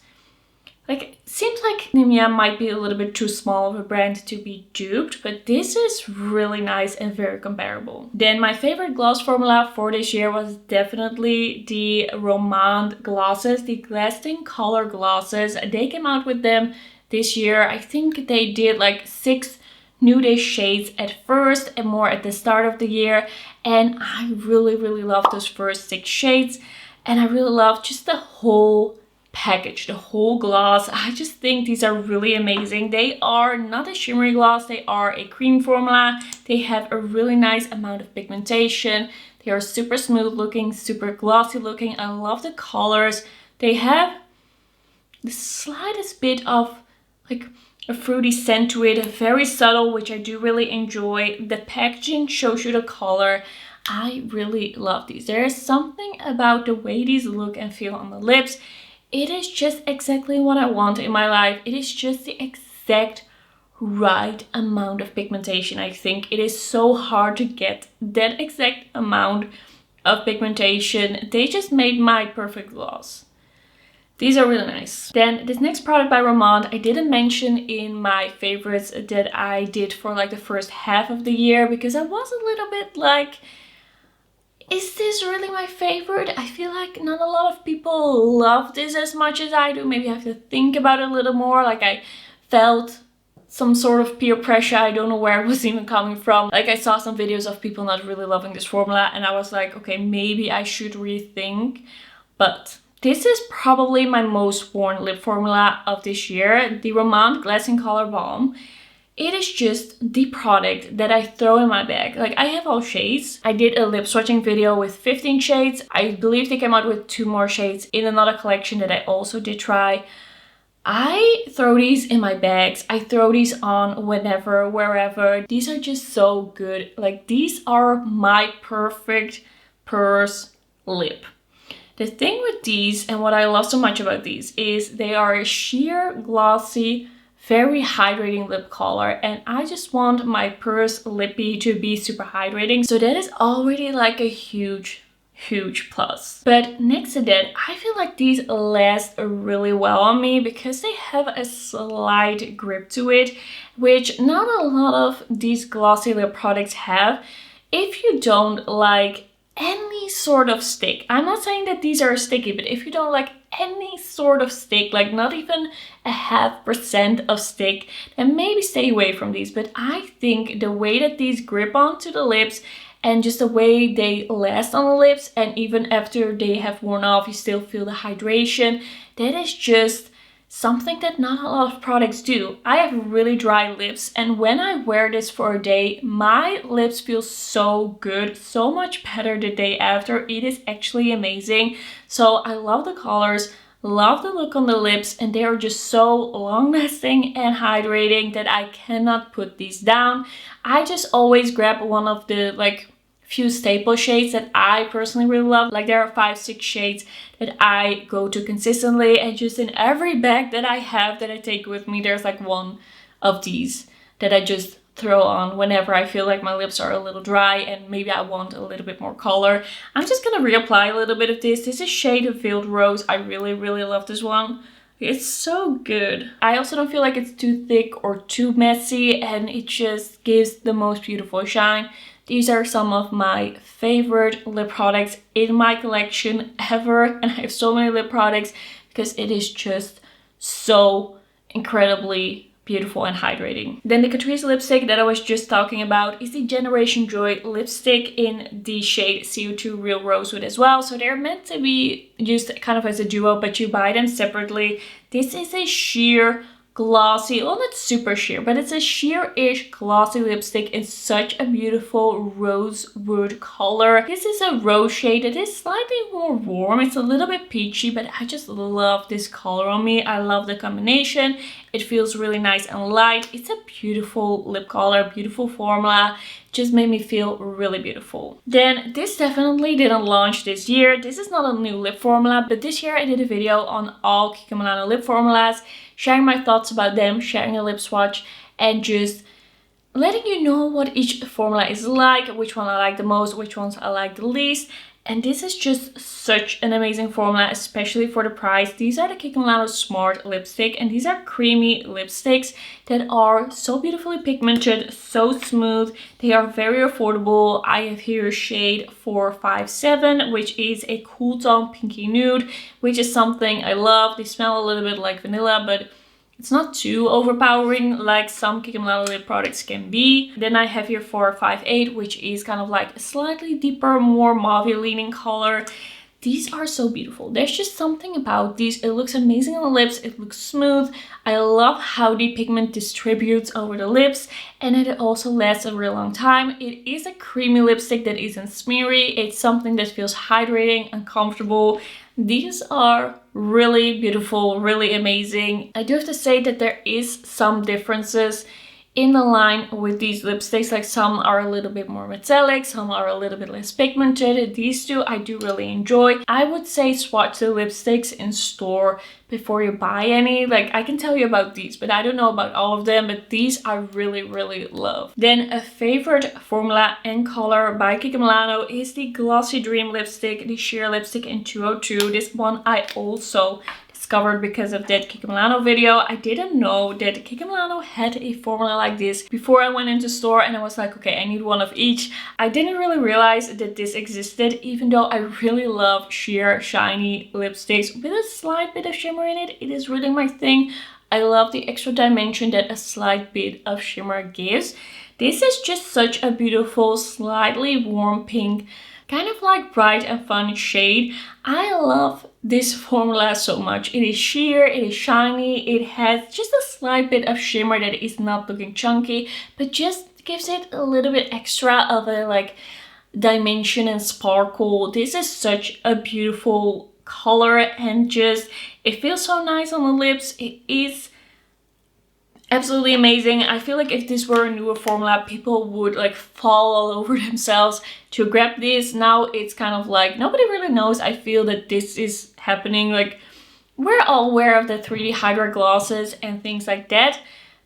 Like, seems like Nimya might be a little bit too small of a brand to be duped, but this is really nice and very comparable. Then my favorite gloss formula for this year was definitely the Romand glosses, the Lasting Color glosses. They came out with them this year. I think they did like 6 nude-ish shades at first and more at the start of the year. And I really, really love those first 6 shades. And I really love just the whole package, the whole gloss. I just think these are really amazing. They are not a shimmery gloss, they are a cream formula. They have a really nice amount of pigmentation. They are super smooth looking, super glossy looking. I love the colors. They have the slightest bit of like a fruity scent to it, very subtle, which I do really enjoy. The packaging shows you the color. I really love these. There is something about the way these look and feel on the lips. It is just exactly what I want in my life. It is just the exact right amount of pigmentation. I think it is so hard to get that exact amount of pigmentation. They just made my perfect gloss. These are really nice. Then this next product by Romand, I didn't mention in my favorites that I did for like the first half of the year because I was a little bit like, is this really my favorite? I feel like not a lot of people love this as much as I do. Maybe I have to think about it a little more. Like, I felt some sort of peer pressure. I don't know where it was even coming from. Like, I saw some videos of people not really loving this formula and I was like, okay, maybe I should rethink. But this is probably my most worn lip formula of this year, the Romand Lasting Color Balm. It is just the product that I throw in my bag. Like, I have all shades. I did a lip swatching video with 15 shades. I believe they came out with 2 more shades in another collection that I also did try. I throw these in my bags. I throw these on whenever, wherever. These are just so good. Like, these are my perfect purse lip. The thing with these, and what I love so much about these, is they are a sheer glossy, very hydrating lip color, and I just want my purse lippy to be super hydrating, so that is already like a huge plus. But next to that, I feel like these last really well on me because they have a slight grip to it, which not a lot of these glossy lip products have. If you don't like any sort of stick, I'm not saying that these are sticky, but if you don't like any sort of stick, like not even a 0.5% of stick, then maybe stay away from these. But I think the way that these grip onto the lips and just the way they last on the lips, and even after they have worn off, you still feel the hydration. That is just something that not a lot of products do. I have really dry lips, and when I wear this for a day, my lips feel so good, so much better the day after. It is actually amazing. So I love the colors, love the look on the lips, and they are just so long lasting and hydrating that I cannot put these down. I just always grab one of the like few staple shades that I personally really love. Like there are 5-6 shades that I go to consistently, and just in every bag that I have that I take with me, there's like one of these that I just throw on whenever I feel like my lips are a little dry and maybe I want a little bit more color. I'm just gonna reapply a little bit of this. This is shade Veiled Rose. I really love this one. It's so good. I also don't feel like it's too thick or too messy, and it just gives the most beautiful shine. These are some of my favorite lip products in my collection ever, and I have so many lip products because it is just so incredibly beautiful and hydrating. Then the Catrice lipstick that I was just talking about is the Generation Joy lipstick in the shade CO2 Real Rosewood as well. So they're meant to be used kind of as a duo, but you buy them separately. This is a sheer glossy, well, not super sheer, but it's a sheer-ish glossy lipstick in such a beautiful rosewood color. This is a rose shade. It is slightly more warm. It's a little bit peachy, but I just love this color on me. I love the combination. It feels really nice and light. It's a beautiful lip color, beautiful formula. Just made me feel really beautiful. Then this definitely didn't launch this year. This is not a new lip formula, but this year I did a video on all Kiko Milano lip formulas, sharing my thoughts about them, sharing a lip swatch, and just letting you know what each formula is like, which one I like the most, which ones I like the least. And this is just such an amazing formula, especially for the price. These are the Kiko Milano Smart Lipstick, and these are creamy lipsticks that are so beautifully pigmented, so smooth. They are very affordable. I have here shade 457, which is a cool tone pinky nude, which is something I love. They smell a little bit like vanilla, but it's not too overpowering like some Kiko Milano lip products can be. Then I have here 458, which is kind of like a slightly deeper, more mauve leaning color. These are so beautiful. There's just something about these. It looks amazing on the lips. It looks smooth. I love how the pigment distributes over the lips, and it also lasts a real long time. It is a creamy lipstick that isn't smeary. It's something that feels hydrating and comfortable. These are really beautiful, really amazing. I do have to say that there is some differences in the line with these lipsticks. Like some are a little bit more metallic, some are a little bit less pigmented. These two I do really enjoy. I would say swatch the lipsticks in store before you buy any. Like I can tell you about these, but I don't know about all of them, but these I really love. Then a favorite formula and color by Kiko Milano is the Glossy Dream lipstick, the sheer lipstick in 202. This one I also discovered because of that Kiko Milano video. I didn't know that Kiko Milano had a formula like this before I went into store, and I was like, okay, I need one of each. I didn't really realize that this existed, even though I really love sheer shiny lipsticks with a slight bit of shimmer in it. It is really my thing. I love the extra dimension that a slight bit of shimmer gives. This is just such a beautiful, slightly warm pink, kind of like bright and fun shade. I love this formula so much. It is sheer, it is shiny, it has just a slight bit of shimmer that is not looking chunky, but just gives it a little bit extra of a like dimension and sparkle. This is such a beautiful color, and just it feels so nice on the lips. It is absolutely amazing. I feel like if this were a newer formula, people would like fall all over themselves to grab this. Now it's kind of like nobody really knows. I feel that this is happening. Like we're all aware of the 3D Hydra glosses and things like that.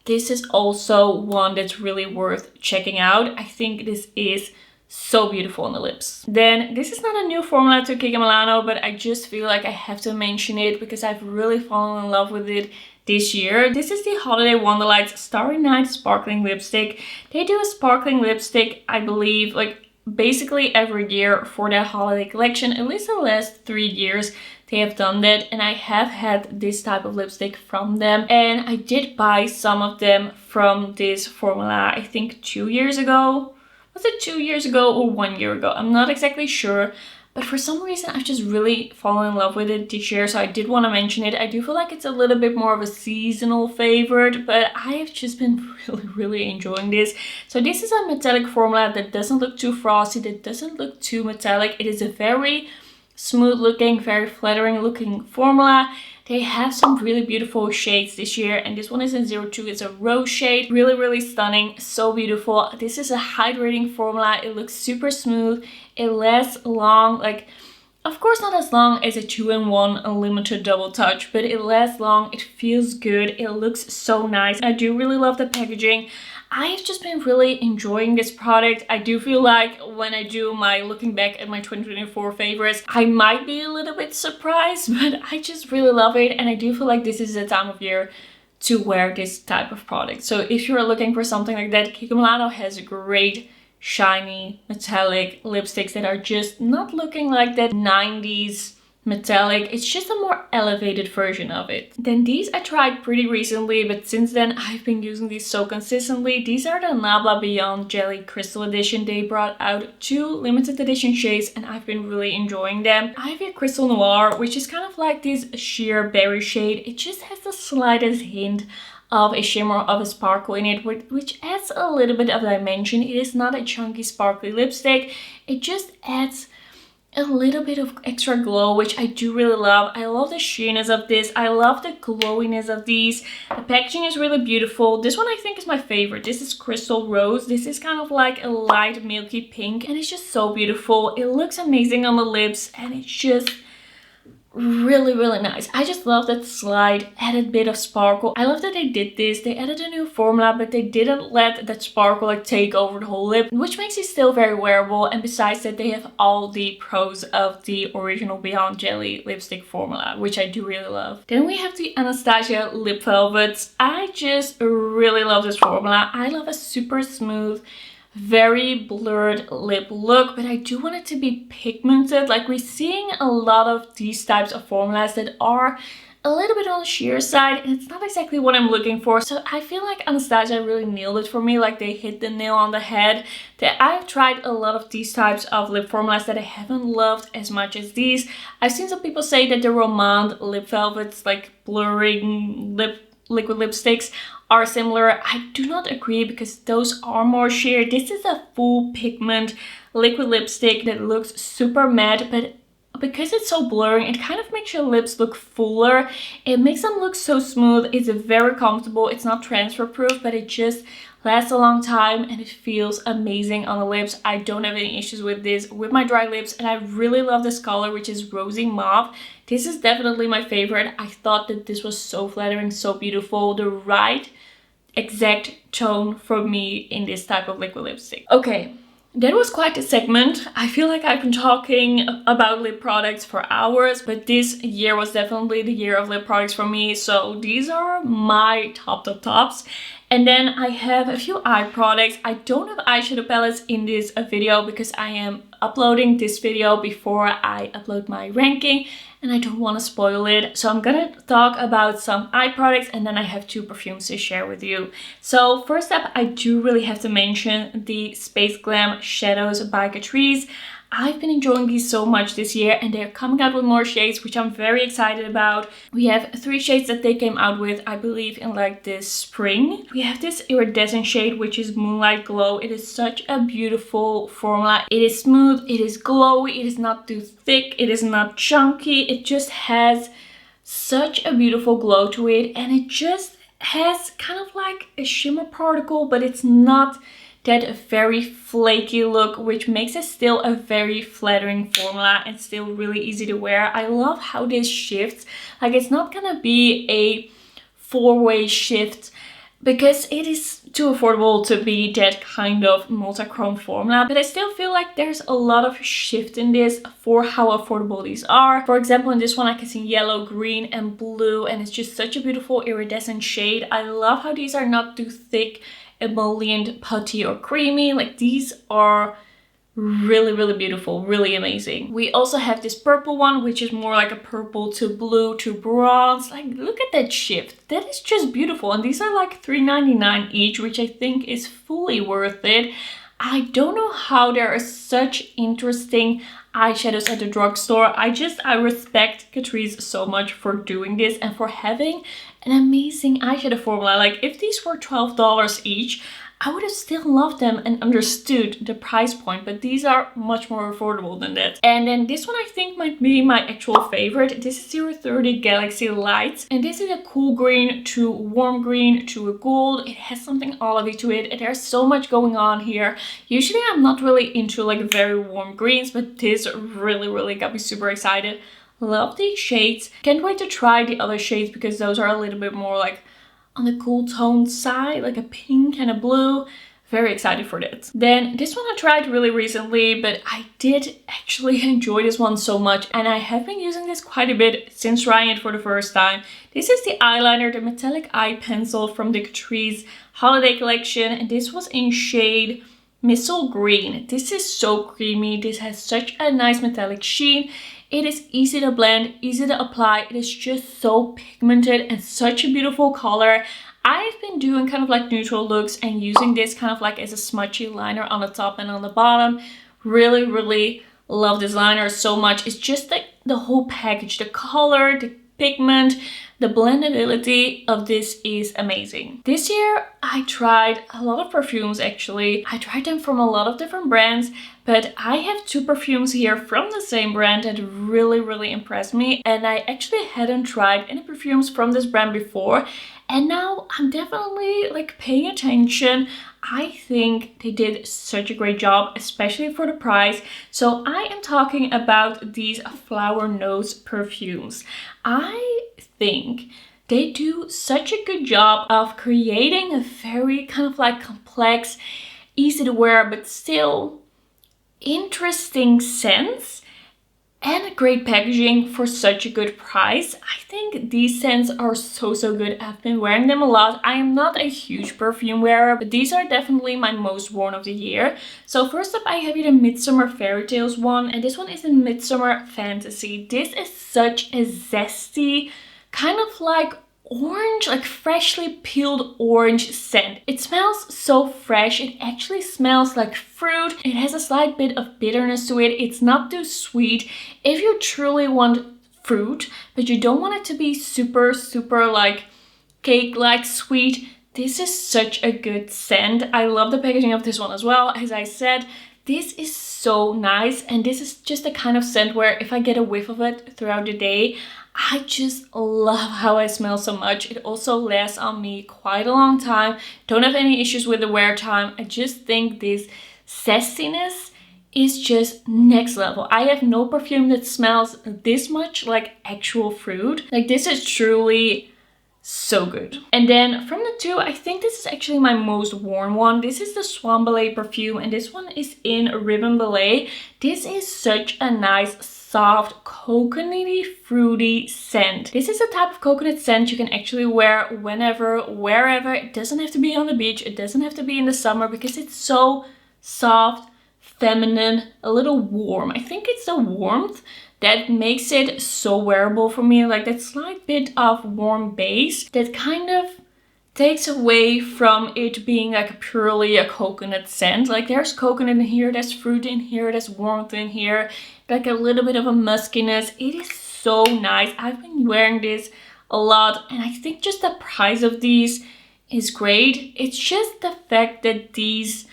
This is also one that's really worth checking out. I think this is so beautiful on the lips. Then this is not a new formula to Kiko Milano, but I just feel like I have to mention it because I've really fallen in love with it this year. This is the Holiday Wonderlights Starry Night Sparkling Lipstick. They do a sparkling lipstick, I believe, like basically every year for their holiday collection. At least the last 3 years they have done that, and I have had this type of lipstick from them, and I did buy some of them from this formula I think 2 years ago. Was it 2 years ago or 1 year ago? I'm not exactly sure. But for some reason, I've just really fallen in love with it this year, so I did want to mention it. I do feel like it's a little bit more of a seasonal favorite, but I have just been really enjoying this. So this is a metallic formula that doesn't look too frosty, that doesn't look too metallic. It is a very smooth looking, very flattering looking formula. They have some really beautiful shades this year, and this one is in 02. It's a rose shade. Really, really stunning. So beautiful. This is a hydrating formula. It looks super smooth. It lasts long. Like, of course not as long as a 2-in-1 Unlimited Double Touch, but it lasts long. It feels good. It looks so nice. I do really love the packaging. I've just been really enjoying this product. I do feel like when I do my looking back at my 2024 favorites, I might be a little bit surprised, but I just really love it. And I do feel like this is the time of year to wear this type of product. So if you're looking for something like that, Kiko Milano has great shiny metallic lipsticks that are just not looking like that 90s metallic. It's just a more elevated version of it. Then these I tried pretty recently, but since then I've been using these so consistently. These are the Nabla Beyond Jelly Crystal Edition. They brought out 2 limited edition shades and I've been really enjoying them. I have a Crystal Noir, which is kind of like this sheer berry shade. It just has the slightest hint of a shimmer, of a sparkle in it, which adds a little bit of dimension. It is not a chunky sparkly lipstick. It just adds a little bit of extra glow, which I do really love. I love the sheerness of this. I love the glowiness of these. The packaging is really beautiful. This one I think is my favorite. This is Crystal Rose. This is kind of like a light milky pink and it's just so beautiful. It looks amazing on the lips and it's just really, really nice. I just love that slight added bit of sparkle. I love that they did this. They added a new formula, but they didn't let that sparkle like take over the whole lip, which makes it still very wearable. And besides that, they have all the pros of the original Beyond Jelly lipstick formula, which I do really love. Then we have the Anastasia Lip Velvets. I just really love this formula. I love a super smooth, very blurred lip look, but I do want it to be pigmented. Like, we're seeing a lot of these types of formulas that are a little bit on the sheer side, and it's not exactly what I'm looking for. So I feel like Anastasia really nailed it for me. Like, they hit the nail on the head. That I've tried a lot of these types of lip formulas that I haven't loved as much as these. I've seen some people say that the Romand Lip Velvets, like blurring liquid lipsticks, are similar. I do not agree because those are more sheer. This is a full pigment liquid lipstick that looks super matte, but because it's so blurring, it kind of makes your lips look fuller. It makes them look so smooth. It's very comfortable. It's not transfer proof, but it just lasts a long time and it feels amazing on the lips. I don't have any issues with this with my dry lips, and I really love this color, which is Rosy Mauve. This is definitely my favorite. I thought that this was so flattering, so beautiful. The right exact tone for me in this type of liquid lipstick. Okay, that was quite a segment. I feel like I've been talking about lip products for hours, but this year was definitely the year of lip products for me. So these are my tops. And then I have a few eye products. I don't have eyeshadow palettes in this video because I am uploading this video before I upload my ranking and I don't want to spoil it. So I'm gonna talk about some eye products and then I have 2 perfumes to share with you. So first up, I do really have to mention the Space Glam Shadows by Catrice. I've been enjoying these so much this year and they're coming out with more shades, which I'm very excited about. We have 3 shades that they came out with, I believe, in like this spring. We have this iridescent shade, which is Moonlight Glow. It is such a beautiful formula. It is smooth, it is glowy, it is not too thick, it is not chunky. It just has such a beautiful glow to it, and it just has kind of like a shimmer particle, but it's not that very flaky look, which makes it still a very flattering formula and still really easy to wear. I love how this shifts. Like, it's not gonna be a 4-way shift because it is too affordable to be that kind of multi-chrome formula, but I still feel like there's a lot of shift in this for how affordable these are. For example, in this one I can see yellow, green and blue, and it's just such a beautiful iridescent shade. I love how these are not too thick, emollient, putty or creamy. Like, these are really, really beautiful, really amazing. We also have this purple one, which is more like a purple to blue to bronze. Like, look at that shift. That is just beautiful. And these are like $3.99 each, which I think is fully worth it. I don't know how there are such interesting eyeshadows at the drugstore. I respect Catrice so much for doing this and for having an amazing eyeshadow formula. Like, if these were $12 each, I would have still loved them and understood the price point, but these are much more affordable than that. And then this one I think might be my actual favorite. This is 030 Galaxy Light, and this is a cool green to warm green to a gold. It has something olivey to it, and there's so much going on here. Usually I'm not really into like very warm greens, but this really got me super excited. Love these shades. Can't wait to try the other shades because those are a little bit more like on the cool toned side, like a pink and a blue. Very excited for that. Then this one I tried really recently, but I did actually enjoy this one so much, and I have been using this quite a bit since trying it for the first time. This is the eyeliner, the metallic eye pencil from the Catrice holiday collection, and this was in shade Missile Green. This is so creamy. This has such a nice metallic sheen. It is easy to blend, easy to apply. It is just so pigmented and such a beautiful color. I've been doing kind of like neutral looks and using this kind of like as a smudgy liner on the top and on the bottom. Really love this liner so much. It's just like the whole package, the color, the pigment, the blendability of this is amazing. This year I tried a lot of perfumes actually. I tried them from a lot of different brands, but I have two perfumes here from the same brand that really impressed me, and I actually hadn't tried any perfumes from this brand before, and now I'm definitely like paying attention. I think they did such a great job, especially for the price. So I am talking about these Flower Nose perfumes. I think they do such a good job of creating a very kind of like complex, easy to wear, but still interesting scents and a great packaging for such a good price. I think these scents are so good. I've been wearing them a lot. I am not a huge perfume wearer, but these are definitely my most worn of the year. So first up I have here the Midsummer Fairy Tales one, and this one is in Midsummer Fantasy. This is such a zesty, kind of like orange, like freshly peeled orange scent. It smells so fresh. It actually smells like fruit. It has a slight bit of bitterness to it. It's not too sweet. If you truly want fruit, but you don't want it to be super like cake-like sweet, this is such a good scent. I love the packaging of this one as well. As I said, this is so nice, and this is just the kind of scent where if I get a whiff of it throughout the day, I just love how I smell so much. It also lasts on me quite a long time. Don't have any issues with the wear time. I just think this zestiness is just next level. I have no perfume that smells this much like actual fruit. Like, this is truly so good. And then from the two, I think this is actually my most worn one. This is the Swan Ballet perfume, and this one is in Ribbon Ballet. This is such a nice, soft, coconutty, fruity scent. This is a type of coconut scent you can actually wear whenever, wherever. It doesn't have to be on the beach. It doesn't have to be in the summer because it's so soft, feminine, a little warm. I think it's the warmth that makes it so wearable for me. Like that slight bit of warm base that kind of takes away from it being like purely a coconut scent. Like there's coconut in here, there's fruit in here, there's warmth in here, like a little bit of a muskiness. It is so nice. I've been wearing this a lot, and I think just the price of these is great. It's just the fact that these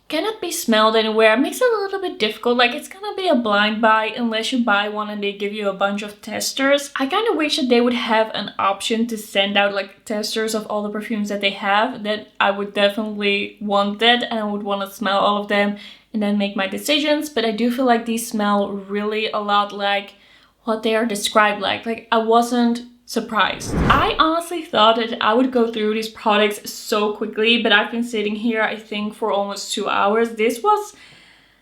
cannot be smelled anywhere makes it a little bit difficult. Like, it's gonna be a blind buy unless you buy one and they give you a bunch of testers. I kind of wish that they would have an option to send out like testers of all the perfumes that they have. That I would definitely want that, and I would want to smell all of them and then make my decisions. But I do feel like these smell really a lot like what they are described like. Like, I wasn't surprised. I honestly thought that I would go through these products so quickly, but I've been sitting here I think for almost 2 hours. This was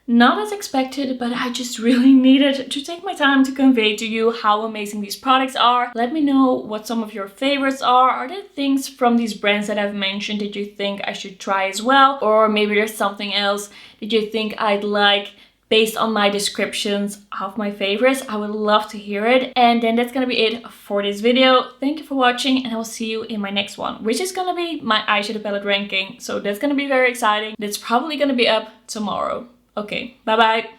not as expected, but I just really needed to take my time to convey to you how amazing these products are. Let me know what some of your favorites are. Are there things from these brands that I've mentioned that you think I should try as well? Or maybe there's something else that you think I'd like based on my descriptions of my favorites. I would love to hear it. And then that's gonna be it for this video. Thank you for watching, and I will see you in my next one, which is gonna be my eyeshadow palette ranking. So that's gonna be very exciting. That's probably gonna be up tomorrow. Okay, bye bye.